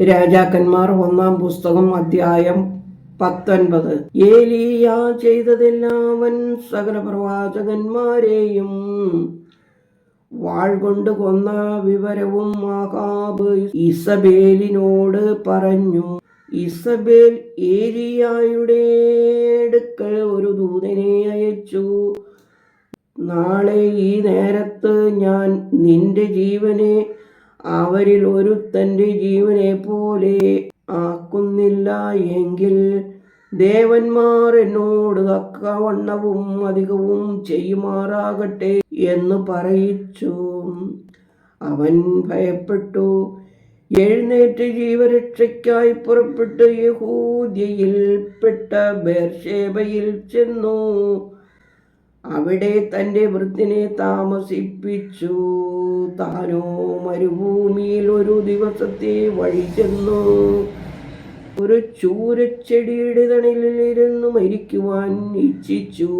രാജാക്കന്മാർ 1-ാം പുസ്തകം അധ്യായം 19. ഏലീയ ചെയ്തതെല്ലാം അവൻ സകല പ്രവാചകന്മാരെയും വാൾ കൊണ്ട് കൊന്ന വിവരവും ആഹാബ് ഇസബേലിനോട് പറഞ്ഞു. ഇസബേൽ ഏലിയായുടെ അടുക്കൽ ഒരു ദൂതനെ അയച്ചു. നാളെ ഈ നേരത്ത് ഞാൻ നിന്റെ ജീവനെ അവരിൽ ഒരുത്തൻ്റെ ജീവനെ പോലെ ആക്കുന്നില്ല എങ്കിൽ ദേവന്മാർ എന്നോട് തക്കവണ്ണവും അധികവും ചെയ്യുമാറാകട്ടെ എന്ന് പറയിച്ചു. അവൻ ഭയപ്പെട്ടു. എഴുന്നേറ്റ് ജീവരക്ഷയ്ക്കായി പുറപ്പെട്ട് യഹൂദ്യയിൽപ്പെട്ട ബേർശേബയിൽ ചെന്നു. അവിടെ തൻ്റെ വൃദ്ധനെ താമസിപ്പിച്ചു. താനോ മരുഭൂമിയിൽ ഒരു ദിവസത്തെ വഴി ചെന്നു. ഒരു ചൂരച്ചെടിയുടെ തണലിലിരുന്ന് മരിക്കുവാൻ ഇച്ഛിച്ചു.